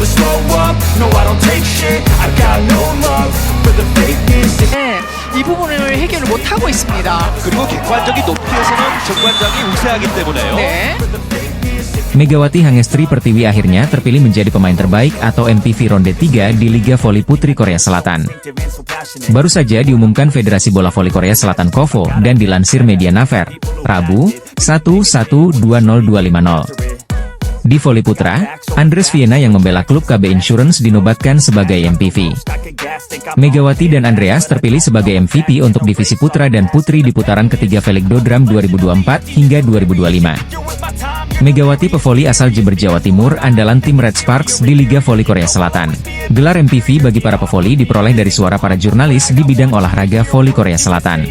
never slow up, no I don't take shit, I got no love for the fakeness. 네, 이 부분을 해결을 못하고 있습니다. 그리고 객관적인 높이에서는 정관장이 우세하기 때문에요. 네. Megawati Hangestri Pertiwi akhirnya terpilih menjadi pemain terbaik atau MPV Ronde 3 di Liga Voli Putri Korea Selatan. Baru saja diumumkan Federasi Bola Voli Korea Selatan KOVO dan dilansir media Naver, Rabu, 1/1/2050. Di voli putra, Andres Viena yang membela klub KB Insurance dinobatkan sebagai MPV. Megawati dan Andreas terpilih sebagai MVP untuk divisi putra dan putri di putaran ketiga Velikdo Drum 2024 hingga 2025. Megawati pevoli asal Jember Jawa Timur andalan tim Red Sparks di Liga Voli Korea Selatan. Gelar MPV bagi para pevoli diperoleh dari suara para jurnalis di bidang olahraga voli Korea Selatan.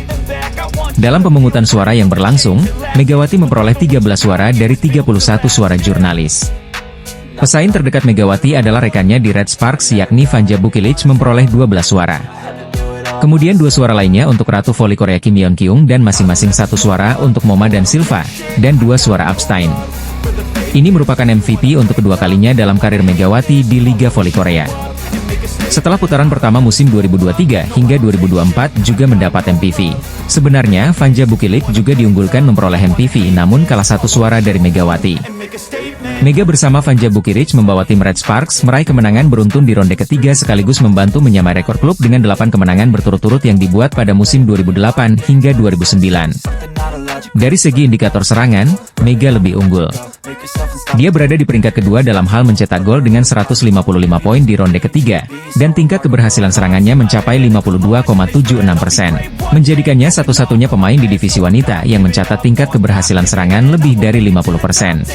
Dalam pemungutan suara yang berlangsung, Megawati memperoleh 13 suara dari 31 suara jurnalis. Pesaing terdekat Megawati adalah rekannya di Red Sparks yakni Vanja Bukilic memperoleh 12 suara. Kemudian 2 suara lainnya untuk Ratu Voli Korea Kim Yeon Kyung dan masing-masing 1 suara untuk Moma dan Silva, dan 2 suara abstain. Ini merupakan MVP untuk kedua kalinya dalam karir Megawati di Liga Voli Korea. Setelah putaran pertama musim 2023 hingga 2024 juga mendapat MPV. Sebenarnya Vanja Bukilic juga diunggulkan memperoleh MPV namun kalah 1 suara dari Megawati. Mega bersama Vanja Bukilic membawa tim Red Sparks meraih kemenangan beruntun di ronde ketiga sekaligus membantu menyamai rekor klub dengan 8 kemenangan berturut-turut yang dibuat pada musim 2008 hingga 2009. Dari segi indikator serangan, Mega lebih unggul. Dia berada di peringkat kedua dalam hal mencetak gol dengan 155 poin di ronde ketiga, dan tingkat keberhasilan serangannya mencapai 52,76%. Menjadikannya satu-satunya pemain di divisi wanita yang mencatat tingkat keberhasilan serangan lebih dari 50%.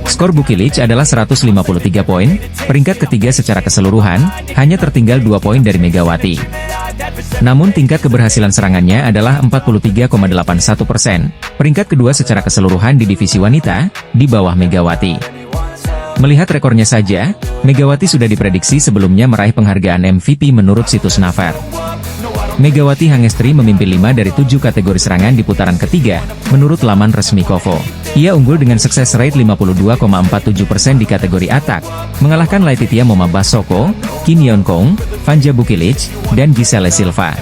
Skor Bukilic adalah 153 poin, peringkat ketiga secara keseluruhan, hanya tertinggal 2 poin dari Megawati. Namun tingkat keberhasilan serangannya adalah 43,81%, peringkat kedua secara keseluruhan di divisi wanita, di bawah Megawati. Melihat rekornya saja, Megawati sudah diprediksi sebelumnya meraih penghargaan MVP menurut situs Naver. Megawati Hangestri memimpin 5 dari 7 kategori serangan di putaran ketiga, menurut laman resmi KOVO. Ia unggul dengan sukses rate 52,47% di kategori atak, mengalahkan Laetitia Moma Basoko, Kim Yeon Kyung, Vanja Bukilic, dan Giselle Silva.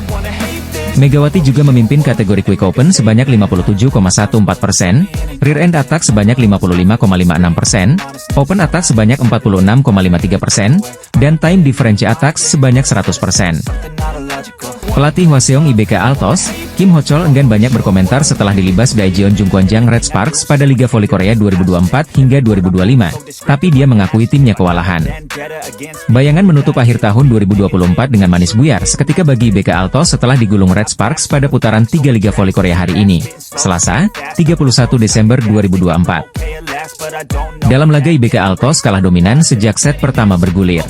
Megawati juga memimpin kategori Quick Open sebanyak 57,14%, Rear End Attack sebanyak 55,56%, Open Attack sebanyak 46,53%, dan Time Difference Attack sebanyak 100%. Pelatih Hwaseong IBK Altos, Kim Ho-chol enggan banyak berkomentar setelah dilibas Daejeon Jungkwanjang Red Sparks pada Liga Voli Korea 2024 hingga 2025, tapi dia mengakui timnya kewalahan. Bayangan menutup akhir tahun 2024 dengan manis buyar seketika bagi IBK Altos setelah digulung Red Sparks pada putaran 3 Liga Voli Korea hari ini, Selasa, 31 Desember 2024. Dalam laga IBK Altos kalah dominan sejak set pertama bergulir.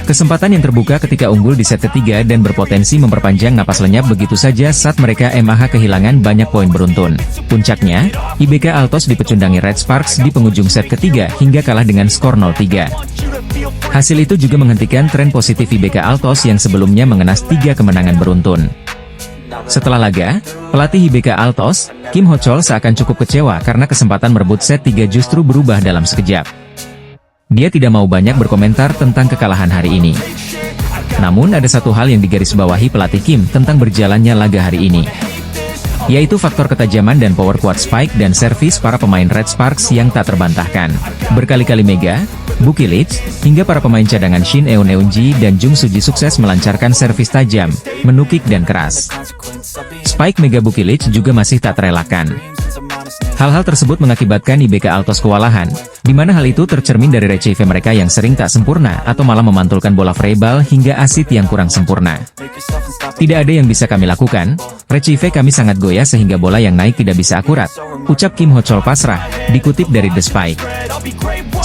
Kesempatan yang terbuka ketika unggul di set ketiga dan berpotensi memperpanjang napas lenyap begitu saja saat mereka MAH kehilangan banyak poin beruntun. Puncaknya, IBK Altos dipecundangi Red Sparks di penghujung set ketiga hingga kalah dengan skor 0-3. Hasil itu juga menghentikan tren positif IBK Altos yang sebelumnya mengenas 3 kemenangan beruntun. Setelah laga, pelatih IBK Altos, Kim Ho-chol seakan cukup kecewa karena kesempatan merebut set 3 justru berubah dalam sekejap. Dia tidak mau banyak berkomentar tentang kekalahan hari ini. Namun ada satu hal yang digarisbawahi pelatih Kim tentang berjalannya laga hari ini, yaitu faktor ketajaman dan power quad spike dan servis para pemain Red Sparks yang tak terbantahkan. Berkali-kali Mega, Bukilic, hingga para pemain cadangan Shin Eun-ji dan Jung Suji sukses melancarkan servis tajam, menukik dan keras. Spike Mega Bukilic juga masih tak terelakkan. Hal-hal tersebut mengakibatkan IBK Altos kewalahan, di mana hal itu tercermin dari receive mereka yang sering tak sempurna atau malah memantulkan bola freeball hingga asit yang kurang sempurna. Tidak ada yang bisa kami lakukan, receive kami sangat goyah sehingga bola yang naik tidak bisa akurat, ucap Kim Ho-chol pasrah, dikutip dari The Spike.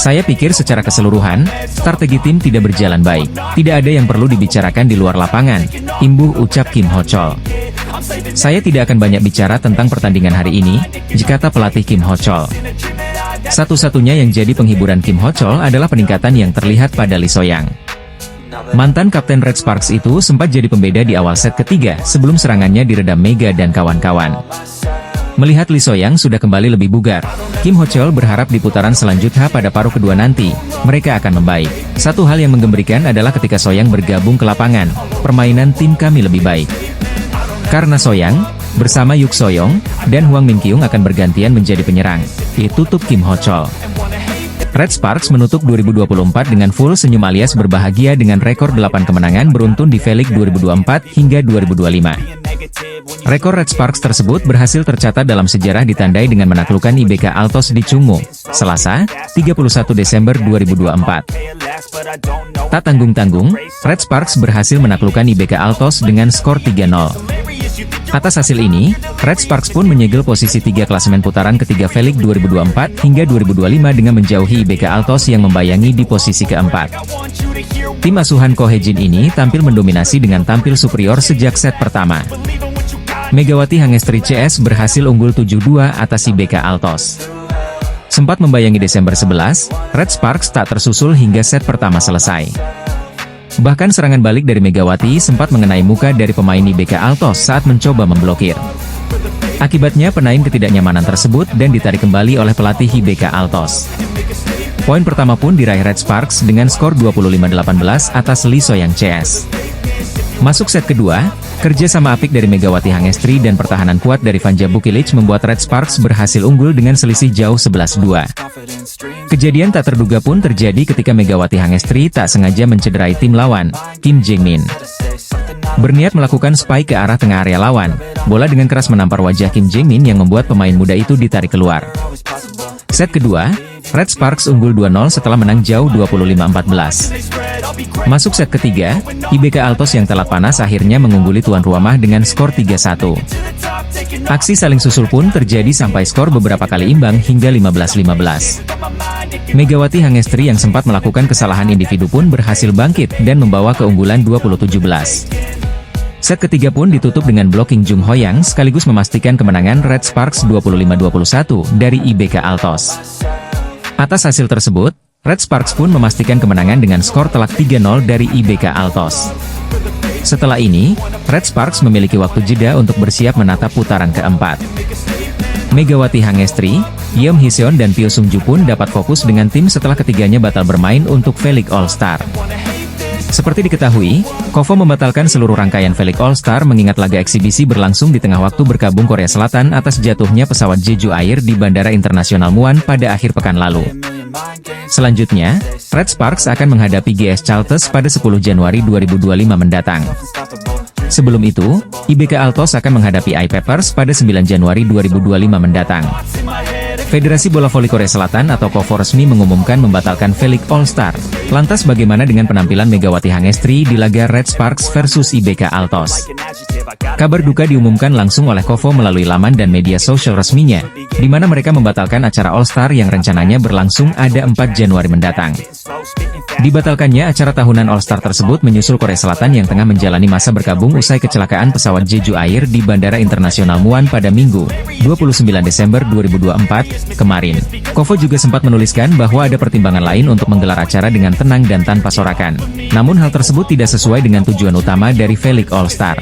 Saya pikir secara keseluruhan, strategi tim tidak berjalan baik. Tidak ada yang perlu dibicarakan di luar lapangan, imbuh ucap Kim Ho-chol. Saya tidak akan banyak bicara tentang pertandingan hari ini, kata pelatih Kim Ho-chol. Satu-satunya yang jadi penghiburan Kim Ho-chol adalah peningkatan yang terlihat pada Lee So-yang. Mantan kapten Red Sparks itu sempat jadi pembeda di awal set ketiga sebelum serangannya diredam Mega dan kawan-kawan. Melihat Lee So-young sudah kembali lebih bugar, Kim Ho-chol berharap di putaran selanjutnya pada paruh kedua nanti, mereka akan membaik. Satu hal yang menggembirakan adalah ketika So-young bergabung ke lapangan, permainan tim kami lebih baik. Karena So-young, bersama Yuk So-young, dan Hwang Min-kyung akan bergantian menjadi penyerang, tutup Kim Ho-chol. Red Sparks menutup 2024 dengan full senyum alias berbahagia dengan rekor 8 kemenangan beruntun di V-League 2024 hingga 2025. Rekor Red Sparks tersebut berhasil tercatat dalam sejarah ditandai dengan menaklukkan IBK Altos di Chungmu, Selasa, 31 Desember 2024. Tak tanggung-tanggung, Red Sparks berhasil menaklukkan IBK Altos dengan skor 3-0. Atas hasil ini, Red Sparks pun menyegel posisi 3 klasemen putaran ketiga V-League 2024 hingga 2025 dengan menjauhi IBK Altos yang membayangi di posisi keempat. Tim asuhan Ko Hae-jin ini tampil mendominasi dengan tampil superior sejak set pertama. Megawati Hangestri CS berhasil unggul 7-2 atas IBK Altos. Sempat membayangi Desember 11, Red Sparks tak tersusul hingga set pertama selesai. Bahkan serangan balik dari Megawati sempat mengenai muka dari pemain IBK Altos saat mencoba memblokir. Akibatnya penaing ketidaknyamanan tersebut dan ditarik kembali oleh pelatih IBK Altos. Poin pertama pun diraih Red Sparks dengan skor 25-18 atas Lee So-young CS. Masuk set kedua, kerja sama apik dari Megawati Hangestri dan pertahanan kuat dari Vanja Bukilic membuat Red Sparks berhasil unggul dengan selisih jauh 11-2. Kejadian tak terduga pun terjadi ketika Megawati Hangestri tak sengaja mencederai tim lawan, Kim Jae-min. Berniat melakukan spike ke arah tengah area lawan, bola dengan keras menampar wajah Kim Jae-min yang membuat pemain muda itu ditarik keluar. Set kedua, Red Sparks unggul 2-0 setelah menang jauh 25-14. Masuk set ketiga, IBK Altos yang telat panas akhirnya mengungguli tuan rumah dengan skor 3-1. Aksi saling susul pun terjadi sampai skor beberapa kali imbang hingga 15-15. Megawati Hangestri yang sempat melakukan kesalahan individu pun berhasil bangkit dan membawa keunggulan 27-17. Set ketiga pun ditutup dengan blocking Jung Ho-young sekaligus memastikan kemenangan Red Sparks 25-21 dari IBK Altos. Atas hasil tersebut, Red Sparks pun memastikan kemenangan dengan skor telak 3-0 dari IBK Altos. Setelah ini, Red Sparks memiliki waktu jeda untuk bersiap menatap putaran keempat. Megawati Hangestri, Yeom Hee-seon dan Pyo Sung-ju pun dapat fokus dengan tim setelah ketiganya batal bermain untuk V-League All-Star. Seperti diketahui, KOFO membatalkan seluruh rangkaian V-League All-Star mengingat laga eksibisi berlangsung di tengah waktu berkabung Korea Selatan atas jatuhnya pesawat Jeju Air di Bandara Internasional Muan pada akhir pekan lalu. Selanjutnya, Red Sparks akan menghadapi GS Chalters pada 10 Januari 2025 mendatang. Sebelum itu, IBK Altos akan menghadapi I-Peppers pada 9 Januari 2025 mendatang. Federasi Bola Voli Korea Selatan atau KOFO resmi mengumumkan membatalkan V-League All-Star. Lantas bagaimana dengan penampilan Megawati Hangestri di laga Red Sparks versus IBK Altos? Kabar duka diumumkan langsung oleh KOFO melalui laman dan media sosial resminya, di mana mereka membatalkan acara All-Star yang rencananya berlangsung ada 4 Januari mendatang. Dibatalkannya acara tahunan All-Star tersebut menyusul Korea Selatan yang tengah menjalani masa berkabung usai kecelakaan pesawat Jeju Air di Bandara Internasional Muan pada Minggu, 29 Desember 2024, kemarin. KOFO juga sempat menuliskan bahwa ada pertimbangan lain untuk menggelar acara dengan tenang dan tanpa sorakan. Namun hal tersebut tidak sesuai dengan tujuan utama dari V-League All-Star.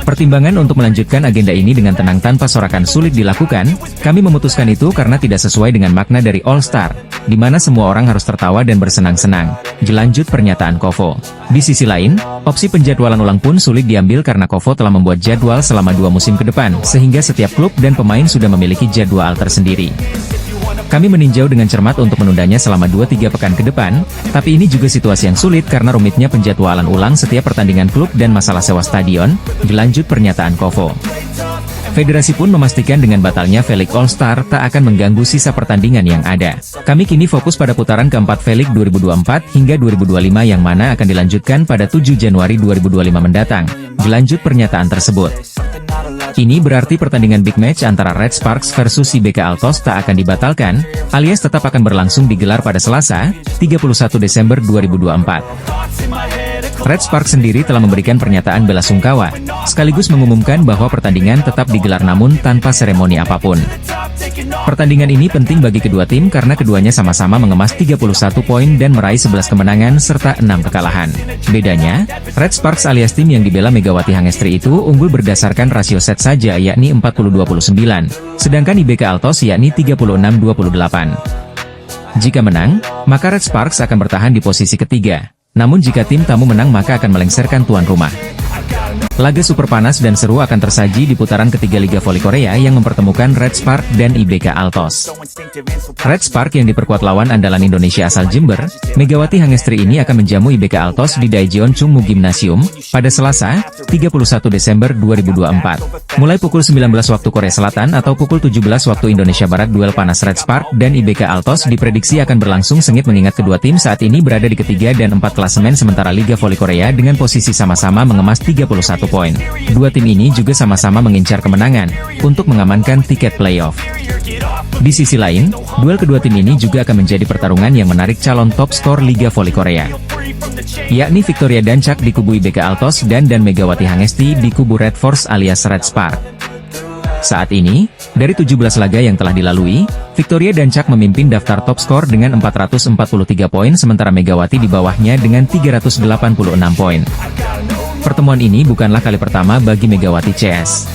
Pertimbangan untuk melanjutkan agenda ini dengan tenang tanpa sorakan sulit dilakukan, kami memutuskan itu karena tidak sesuai dengan makna dari All-Star, di mana semua orang harus tertawa dan bersenang-senang, jelanjut pernyataan KOFO. Di sisi lain, opsi penjadwalan ulang pun sulit diambil karena KOFO telah membuat jadwal selama 2 musim ke depan, sehingga setiap klub dan pemain sudah memiliki jadwal tersendiri. Kami meninjau dengan cermat untuk menundanya selama 2-3 pekan ke depan, tapi ini juga situasi yang sulit karena rumitnya penjadwalan ulang setiap pertandingan klub dan masalah sewa stadion, dilanjut pernyataan KOFO. Federasi pun memastikan dengan batalnya V-League All-Star tak akan mengganggu sisa pertandingan yang ada. Kami kini fokus pada putaran keempat V-League 2024 hingga 2025 yang mana akan dilanjutkan pada 7 Januari 2025 mendatang, dilanjut pernyataan tersebut. Ini berarti pertandingan big match antara Red Sparks versus IBK Altos tak akan dibatalkan, alias tetap akan berlangsung digelar pada Selasa, 31 Desember 2024. Red Sparks sendiri telah memberikan pernyataan belasungkawa, sekaligus mengumumkan bahwa pertandingan tetap digelar namun tanpa seremoni apapun. Pertandingan ini penting bagi kedua tim karena keduanya sama-sama mengemas 31 poin dan meraih 11 kemenangan serta 6 kekalahan. Bedanya, Red Sparks alias tim yang dibela Megawati Hangestri itu unggul berdasarkan rasio set saja yakni 40-29, sedangkan IBK Altos yakni 36-28. Jika menang, maka Red Sparks akan bertahan di posisi ketiga. Namun jika tim tamu menang maka akan melengsarkan tuan rumah. Laga super panas dan seru akan tersaji di putaran ketiga Liga Voli Korea yang mempertemukan Red Spark dan IBK Altos. Red Spark yang diperkuat lawan andalan Indonesia asal Jember, Megawati Hangestri ini akan menjamu IBK Altos di Daejeon Chungmu Gymnasium pada Selasa, 31 Desember 2024. Mulai pukul 19 waktu Korea Selatan atau pukul 17 waktu Indonesia Barat, duel panas Red Spark dan IBK Altos diprediksi akan berlangsung sengit mengingat kedua tim saat ini berada di ketiga dan 4 klasemen sementara Liga Voli Korea dengan posisi sama-sama mengemas 31 poin. Dua tim ini juga sama-sama mengincar kemenangan untuk mengamankan tiket playoff. Di sisi lain, duel kedua tim ini juga akan menjadi pertarungan yang menarik calon top skor Liga Voli Korea, yakni Victoria Dancak di kubu IBK Altos dan Megawati Hangesti di kubu Red Force alias Red Spark. Saat ini, dari 17 laga yang telah dilalui, Victoria Dancak memimpin daftar top skor dengan 443 poin sementara Megawati di bawahnya dengan 386 poin. Pertemuan ini bukanlah kali pertama bagi Megawati CS.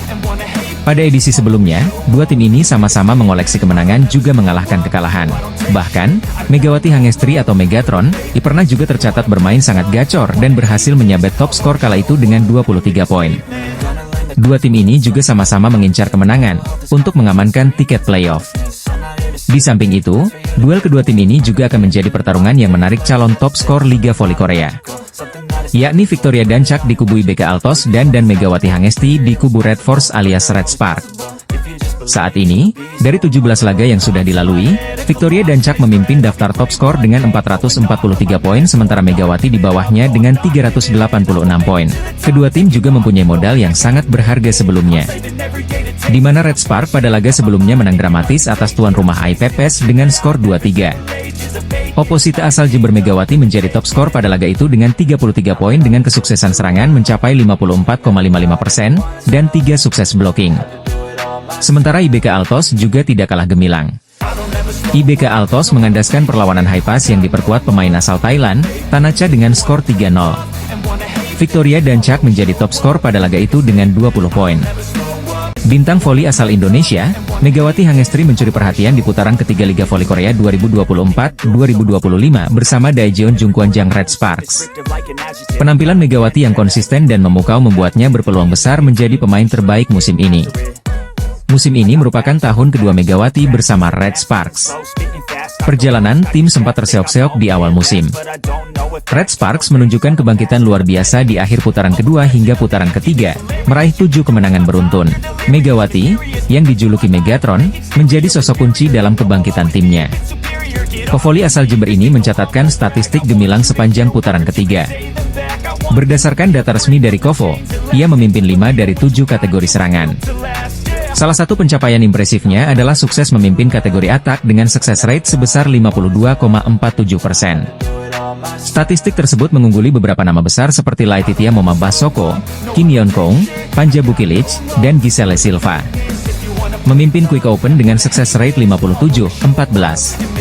Pada edisi sebelumnya, dua tim ini sama-sama mengoleksi kemenangan juga mengalahkan kekalahan. Bahkan, Megawati Hangestri atau Megatron, pernah juga tercatat bermain sangat gacor dan berhasil menyabet top skor kala itu dengan 23 poin. Dua tim ini juga sama-sama mengincar kemenangan untuk mengamankan tiket playoff. Di samping itu, duel kedua tim ini juga akan menjadi pertarungan yang menarik calon top skor Liga Voli Korea, yakni Victoria Dancak di kubu IBK Altos dan Megawati Hangesti di kubu Red Force alias Red Spark. Saat ini, dari 17 laga yang sudah dilalui, Victoria Dancak memimpin daftar top skor dengan 443 poin sementara Megawati di bawahnya dengan 386 poin. Kedua tim juga mempunyai modal yang sangat berharga sebelumnya, di mana Red Spark pada laga sebelumnya menang dramatis atas tuan rumah IPPS dengan skor 2-3. Oposita asal Jember Megawati menjadi top skor pada laga itu dengan 33 poin dengan kesuksesan serangan mencapai 54,55% dan 3 sukses blocking. Sementara IBK Altos juga tidak kalah gemilang. IBK Altos mengandaskan perlawanan high pass yang diperkuat pemain asal Thailand, Tanacha dengan skor 3-0. Victoria Dancak menjadi top skor pada laga itu dengan 20 poin. Bintang voli asal Indonesia, Megawati Hangestri mencuri perhatian di putaran ketiga Liga Voli Korea 2024-2025 bersama Daejeon Jungkwanjang Red Sparks. Penampilan Megawati yang konsisten dan memukau membuatnya berpeluang besar menjadi pemain terbaik musim ini. Musim ini merupakan tahun kedua Megawati bersama Red Sparks. Perjalanan tim sempat terseok-seok di awal musim. Red Sparks menunjukkan kebangkitan luar biasa di akhir putaran kedua hingga putaran ketiga, meraih 7 kemenangan beruntun. Megawati, yang dijuluki Megatron, menjadi sosok kunci dalam kebangkitan timnya. Pevoli asal Jember ini mencatatkan statistik gemilang sepanjang putaran ketiga. Berdasarkan data resmi dari Kovo, ia memimpin 5 dari 7 kategori serangan. Salah satu pencapaian impresifnya adalah sukses memimpin kategori atak dengan sukses rate sebesar 52,47%. Statistik tersebut mengungguli beberapa nama besar seperti Laetitia Momabah Soko, Kim Yeon Kong, Panja Bukilic, dan Giselle Silva. Memimpin Quick Open dengan sukses rate 57,14.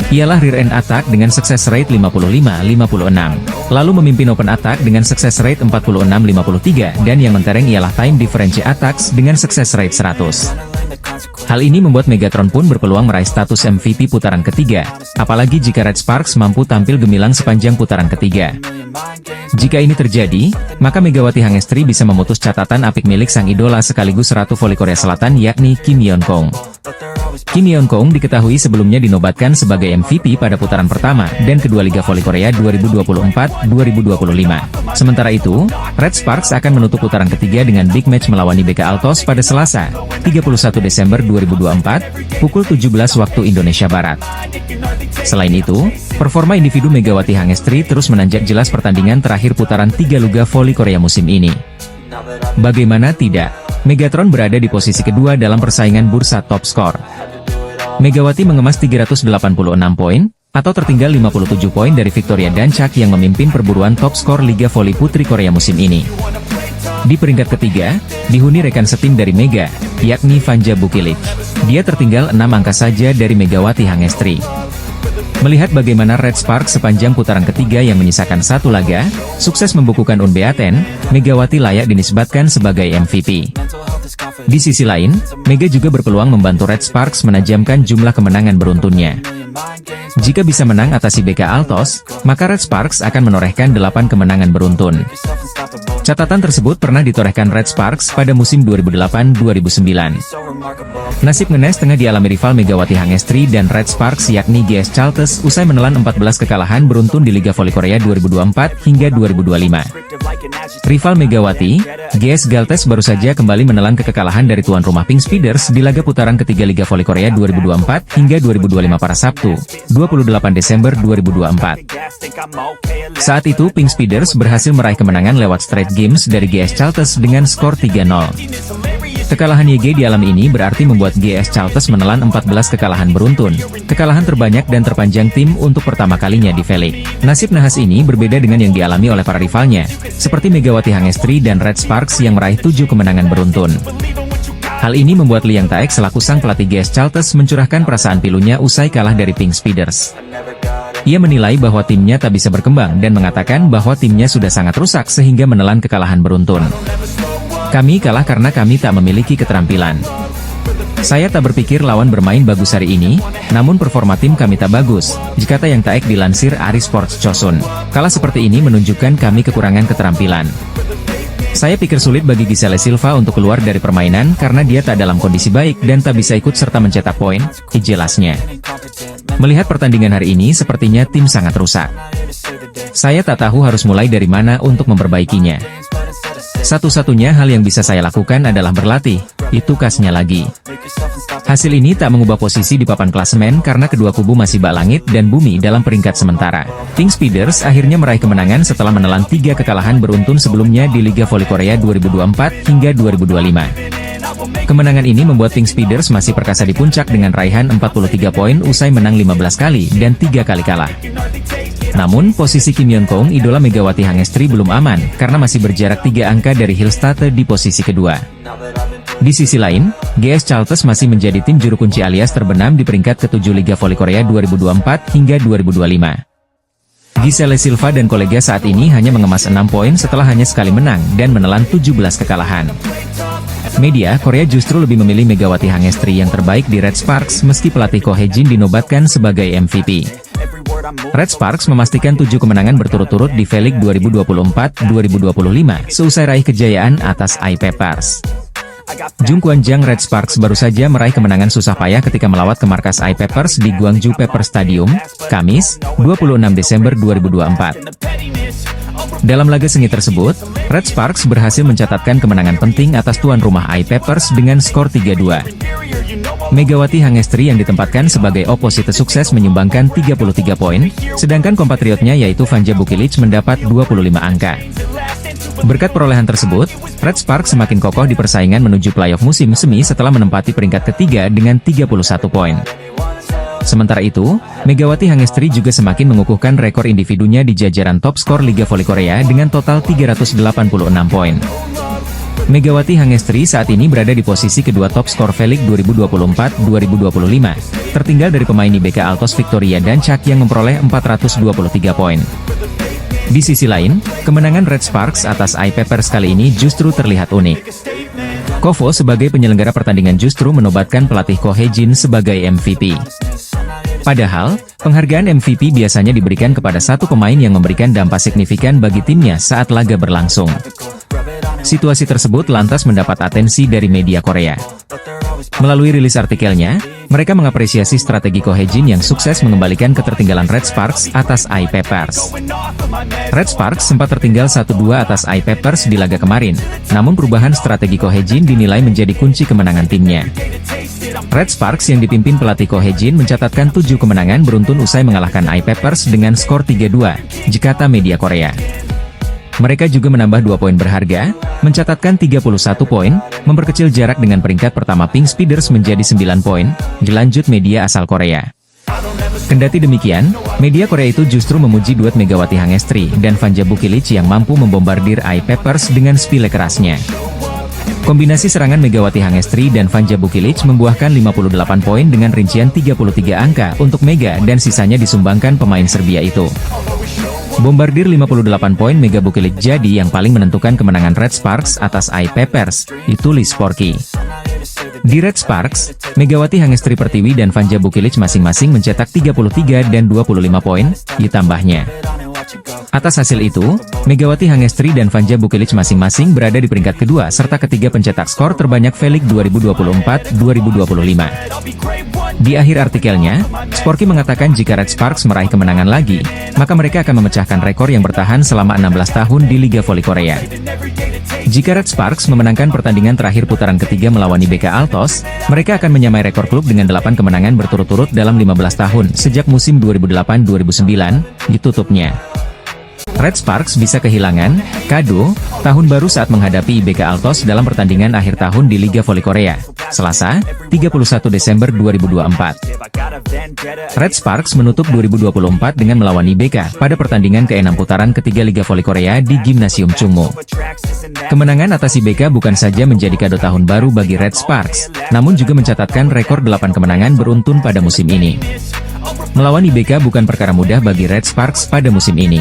Ialah rear end attack dengan sukses rate 55,56. Lalu memimpin open attack dengan sukses rate 46,53 dan yang mentereng ialah time difference attacks dengan sukses rate 100. Hal ini membuat Megatron pun berpeluang meraih status MVP putaran ketiga, apalagi jika Red Sparks mampu tampil gemilang sepanjang putaran ketiga. Jika ini terjadi, maka Megawati Hangestri bisa memutus catatan apik milik sang idola sekaligus Ratu Voli Korea Selatan yakni Kim Yeon Kong. Kim Yeon Kong diketahui sebelumnya dinobatkan sebagai MVP pada putaran pertama dan kedua Liga Voli Korea 2024-2025. Sementara itu, Red Sparks akan menutup putaran ketiga dengan big match melawan IBK Altos pada Selasa, 31 Desember 2024, pukul 17 waktu Indonesia Barat. Selain itu, performa individu Megawati Hangestri terus menanjak jelas pertandingan terakhir putaran 3 Liga Voli Korea musim ini. Bagaimana tidak, Megatron berada di posisi kedua dalam persaingan bursa top skor. Megawati mengemas 386 poin, atau tertinggal 57 poin dari Victoria Dancak yang memimpin perburuan top skor Liga Voli Putri Korea musim ini. Di peringkat ketiga, dihuni rekan setim dari Mega, yakni Vanja Bukilic. Dia tertinggal 6 angka saja dari Megawati Hangestri. Melihat bagaimana Red Spark sepanjang putaran ketiga yang menyisakan satu laga, sukses membukukan Unbeaten, Megawati layak dinisbatkan sebagai MVP. Di sisi lain, Mega juga berpeluang membantu Red Sparks menajamkan jumlah kemenangan beruntunnya. Jika bisa menang atasi BK Altos, maka Red Sparks akan menorehkan 8 kemenangan beruntun. Catatan tersebut pernah ditorehkan Red Sparks pada musim 2008-2009. Nasib ngenes tengah dialami rival Megawati Hangestri dan Red Sparks yakni GS Chaltes usai menelan 14 kekalahan beruntun di Liga Voli Korea 2024 hingga 2025. Rival Megawati, GS Galtes baru saja kembali menelan kekalahan dari tuan rumah Pink Speeders di laga putaran ketiga Liga Voli Korea 2024 hingga 2025 pada Sabtu, 28 Desember 2024. Saat itu Pink Speeders berhasil meraih kemenangan lewat straight games dari GS Chaltes dengan skor 3-0. Kekalahan YG di alam ini berarti membuat GS Chaltes menelan 14 kekalahan beruntun, kekalahan terbanyak dan terpanjang tim untuk pertama kalinya di V-League. Nasib nahas ini berbeda dengan yang dialami oleh para rivalnya, seperti Megawati Hangestri dan Red Sparks yang meraih 7 kemenangan beruntun. Hal ini membuat Liang Taek selaku sang pelatih GS Chaltes mencurahkan perasaan pilunya usai kalah dari Pink Speeders. Ia menilai bahwa timnya tak bisa berkembang dan mengatakan bahwa timnya sudah sangat rusak sehingga menelan kekalahan beruntun. Kami kalah karena kami tak memiliki keterampilan. Saya tak berpikir lawan bermain bagus hari ini, namun performa tim kami tak bagus, kata Yang Taek dilansir Ari Sports Chosun. Kalah seperti ini menunjukkan kami kekurangan keterampilan. Saya pikir sulit bagi Giselle Silva untuk keluar dari permainan karena dia tak dalam kondisi baik dan tak bisa ikut serta mencetak poin, jelasnya. Melihat pertandingan hari ini sepertinya tim sangat rusak. Saya tak tahu harus mulai dari mana untuk memperbaikinya. Satu-satunya hal yang bisa saya lakukan adalah berlatih, itu kasnya lagi. Hasil ini tak mengubah posisi di papan klasemen karena kedua kubu masih bak langit dan bumi dalam peringkat sementara. Pink Speeders akhirnya meraih kemenangan setelah menelan 3 kekalahan beruntun sebelumnya di Liga Voli Korea 2024 hingga 2025. Kemenangan ini membuat Pink Speeders masih perkasa di puncak dengan raihan 43 poin usai menang 15 kali dan 3 kali kalah. Namun, posisi Kim Yeon Kong idola Megawati Hangestri belum aman, karena masih berjarak 3 angka dari Hillstate di posisi kedua. Di sisi lain, GS Chaltes masih menjadi tim juru kunci alias terbenam di peringkat ke-7 Liga Voli Korea 2024 hingga 2025. Giselle Silva dan kolega saat ini hanya mengemas 6 poin setelah hanya sekali menang dan menelan 17 kekalahan. Media Korea justru lebih memilih Megawati Hangestri yang terbaik di Red Sparks meski pelatih Ko Hae-jin dinobatkan sebagai MVP. Red Sparks memastikan 7 kemenangan berturut-turut di V-League 2024-2025 seusai raih kejayaan atas I-Peppers. Jung Kwan-jang Red Sparks baru saja meraih kemenangan susah payah ketika melawat ke markas I-Peppers di Gwangju Pepper Stadium, Kamis, 26 Desember 2024. Dalam laga sengit tersebut, Red Sparks berhasil mencatatkan kemenangan penting atas tuan rumah I-Peppers dengan skor 3-2. Megawati Hangestri yang ditempatkan sebagai oposite sukses menyumbangkan 33 poin, sedangkan kompatriotnya yaitu Vanja Bukilic mendapat 25 angka. Berkat perolehan tersebut, Red Sparks semakin kokoh di persaingan menuju playoff musim semi setelah menempati peringkat ketiga dengan 31 poin. Sementara itu, Megawati Hangestri juga semakin mengukuhkan rekor individunya di jajaran top skor Liga Voli Korea dengan total 386 poin. Megawati Hangestri saat ini berada di posisi kedua top skor V-League 2024-2025, tertinggal dari pemain IBK Altos Victoria Dancak yang memperoleh 423 poin. Di sisi lain, kemenangan Red Sparks atas I-Peppers kali ini justru terlihat unik. Kovo sebagai penyelenggara pertandingan justru menobatkan pelatih Ko Hae-jin sebagai MVP. Padahal, penghargaan MVP biasanya diberikan kepada satu pemain yang memberikan dampak signifikan bagi timnya saat laga berlangsung. Situasi tersebut lantas mendapat atensi dari media Korea. Melalui rilis artikelnya, mereka mengapresiasi strategi Ko Hae-jin yang sukses mengembalikan ketertinggalan Red Sparks atas I-Peppers. Red Sparks sempat tertinggal 1-2 atas I-Peppers di laga kemarin, namun perubahan strategi Ko Hae-jin dinilai menjadi kunci kemenangan timnya. Red Sparks yang dipimpin pelatih Ko Hae-jin mencatatkan 7 kemenangan beruntun usai mengalahkan I-Peppers dengan skor 3-2, kata media Korea. Mereka juga menambah 2 poin berharga, mencatatkan 31 poin, memperkecil jarak dengan peringkat pertama Pink Speeders menjadi 9 poin, dilanjut media asal Korea. Kendati demikian, media Korea itu justru memuji duet Megawati Hangestri dan Vanja Bukilic yang mampu membombardir I-Peppers dengan spile kerasnya. Kombinasi serangan Megawati Hangestri dan Vanja Bukilic membuahkan 58 poin dengan rincian 33 angka untuk Mega dan sisanya disumbangkan pemain Serbia itu. Bombardir 58 poin Mega Bukilic jadi yang paling menentukan kemenangan Red Sparks atas I-Peppers, ditulis Sporky. Di Red Sparks, Megawati Hangestri Pertiwi dan Vanja Bukilic masing-masing mencetak 33 dan 25 poin, ditambahnya. Atas hasil itu, Megawati Hangestri dan Vanja Bukilic masing-masing berada di peringkat kedua serta ketiga pencetak skor terbanyak V-League 2024-2025. Di akhir artikelnya, Sporky mengatakan jika Red Sparks meraih kemenangan lagi, maka mereka akan memecahkan rekor yang bertahan selama 16 tahun di Liga Voli Korea. Jika Red Sparks memenangkan pertandingan terakhir putaran ketiga melawan IBK Altos, mereka akan menyamai rekor klub dengan 8 kemenangan berturut-turut dalam 15 tahun sejak musim 2008-2009, ditutupnya. Red Sparks bisa kehilangan kado tahun baru saat menghadapi IBK Altos dalam pertandingan akhir tahun di Liga Voli Korea, Selasa, 31 Desember 2024. Red Sparks menutup 2024 dengan melawan IBK pada pertandingan ke-6 putaran ketiga Liga Voli Korea di Gimnasium Chungmu. Kemenangan atas IBK bukan saja menjadi kado tahun baru bagi Red Sparks, namun juga mencatatkan rekor 8 kemenangan beruntun pada musim ini. Melawan IBK bukan perkara mudah bagi Red Sparks pada musim ini.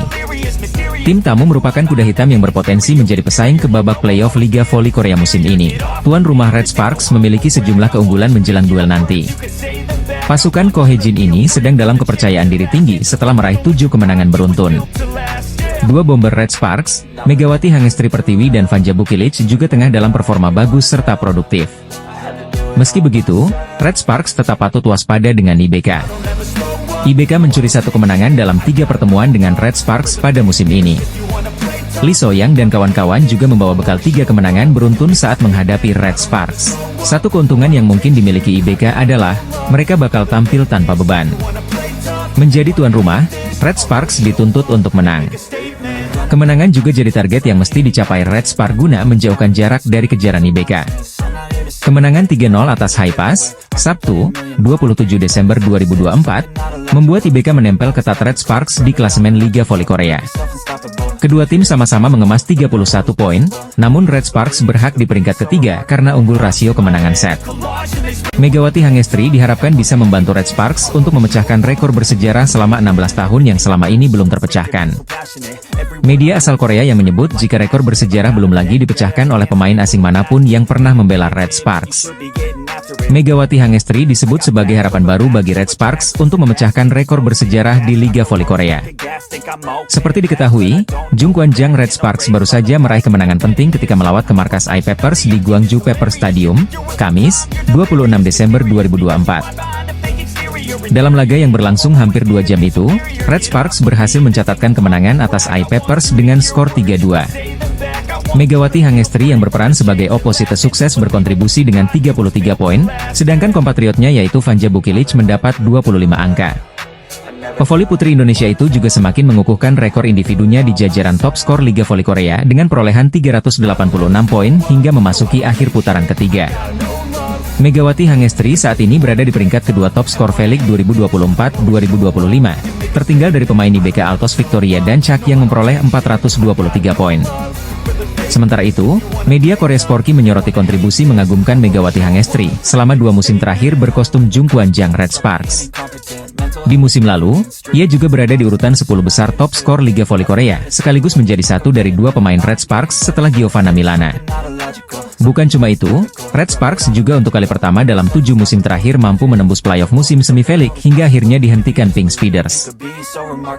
Tim tamu merupakan kuda hitam yang berpotensi menjadi pesaing ke babak playoff Liga Voli Korea musim ini. Tuan rumah Red Sparks memiliki sejumlah keunggulan menjelang duel nanti. Pasukan Ko Hye-jin ini sedang dalam kepercayaan diri tinggi setelah meraih 7 kemenangan beruntun. Dua bomber Red Sparks, Megawati Hangestri Pertiwi dan Vanja Bukilic juga tengah dalam performa bagus serta produktif. Meski begitu, Red Sparks tetap patut waspada dengan IBK. IBK mencuri 1 kemenangan dalam 3 pertemuan dengan Red Sparks pada musim ini. Lee So-young dan kawan-kawan juga membawa bekal 3 kemenangan beruntun saat menghadapi Red Sparks. Satu keuntungan yang mungkin dimiliki IBK adalah, mereka bakal tampil tanpa beban. Menjadi tuan rumah, Red Sparks dituntut untuk menang. Kemenangan juga jadi target yang mesti dicapai Red Sparks guna menjauhkan jarak dari kejaran IBK. Kemenangan 3-0 atas Haipas, Sabtu, 27 Desember 2024, membuat IBK menempel ketat Red Sparks di klasemen Liga Voli Korea. Kedua tim sama-sama mengemas 31 poin, namun Red Sparks berhak di peringkat ketiga karena unggul rasio kemenangan set. Megawati Hangestri diharapkan bisa membantu Red Sparks untuk memecahkan rekor bersejarah selama 16 tahun yang selama ini belum terpecahkan. Media asal Korea yang menyebut jika rekor bersejarah belum lagi dipecahkan oleh pemain asing manapun yang pernah membela Red Sparks. Megawati Hangestri disebut sebagai harapan baru bagi Red Sparks untuk memecahkan rekor bersejarah di Liga Voli Korea. Seperti diketahui, Jung Kwan-jang Red Sparks baru saja meraih kemenangan penting ketika melawat ke markas I-Peppers di Gwangju Pepper Stadium, Kamis, 26 Desember 2024. Dalam laga yang berlangsung hampir 2 jam itu, Red Sparks berhasil mencatatkan kemenangan atas I-Peppers dengan skor 3-2. Megawati Hangestri yang berperan sebagai oposite sukses berkontribusi dengan 33 poin, sedangkan kompatriotnya yaitu Vanja Bukilic mendapat 25 angka. Pevoli putri Indonesia itu juga semakin mengukuhkan rekor individunya di jajaran top skor Liga Voli Korea dengan perolehan 386 poin hingga memasuki akhir putaran ketiga. Megawati Hangestri saat ini berada di peringkat kedua top skor V-League 2024-2025, tertinggal dari pemain IBK Altos Victoria Dancak yang memperoleh 423 poin. Sementara itu, media Korea Sporky menyoroti kontribusi mengagumkan Megawati Hangestri selama 2 musim terakhir berkostum Jung Kwan-jang Red Sparks. Di musim lalu, ia juga berada di urutan 10 besar top skor Liga Voli Korea, sekaligus menjadi satu dari 2 pemain Red Sparks setelah Giovanna Milana. Bukan cuma itu, Red Sparks juga untuk kali pertama dalam 7 musim terakhir mampu menembus playoff musim semi V-League hingga akhirnya dihentikan Pink Speeders.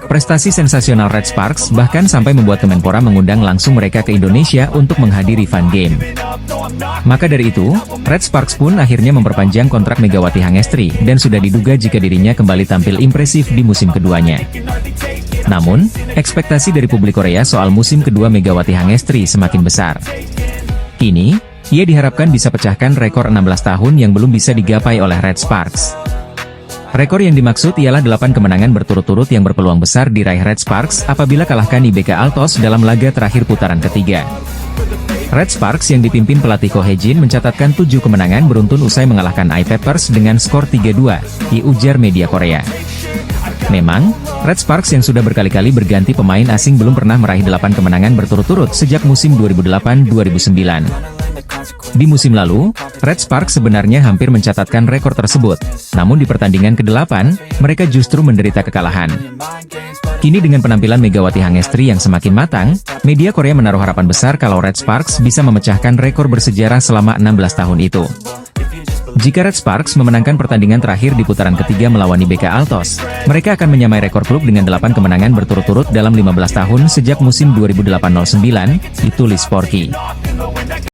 Prestasi sensasional Red Sparks bahkan sampai membuat Kemenpora mengundang langsung mereka ke Indonesia untuk menghadiri fun game. Maka dari itu, Red Sparks pun akhirnya memperpanjang kontrak Megawati Hangestri dan sudah diduga jika dirinya kembali tampil impresif di musim keduanya. Namun, ekspektasi dari publik Korea soal musim kedua Megawati Hangestri semakin besar. Kini, ia diharapkan bisa pecahkan rekor 16 tahun yang belum bisa digapai oleh Red Sparks. Rekor yang dimaksud ialah 8 kemenangan berturut-turut yang berpeluang besar diraih Red Sparks apabila kalahkan IBK Altos dalam laga terakhir putaran ketiga. Red Sparks yang dipimpin pelatih Ko Hye-jin mencatatkan 7 kemenangan beruntun usai mengalahkan I-Peppers dengan skor 3-2, diujar media Korea. Memang, Red Sparks yang sudah berkali-kali berganti pemain asing belum pernah meraih 8 kemenangan berturut-turut sejak musim 2008-2009. Di musim lalu, Red Sparks sebenarnya hampir mencatatkan rekor tersebut, namun di pertandingan ke-8, mereka justru menderita kekalahan. Kini dengan penampilan Megawati Hangestri yang semakin matang, media Korea menaruh harapan besar kalau Red Sparks bisa memecahkan rekor bersejarah selama 16 tahun itu. Jika Red Sparks memenangkan pertandingan terakhir di putaran ketiga melawan IBK Altos, mereka akan menyamai rekor klub dengan 8 kemenangan berturut-turut dalam 15 tahun sejak musim 2008-09, ditulis Sporky.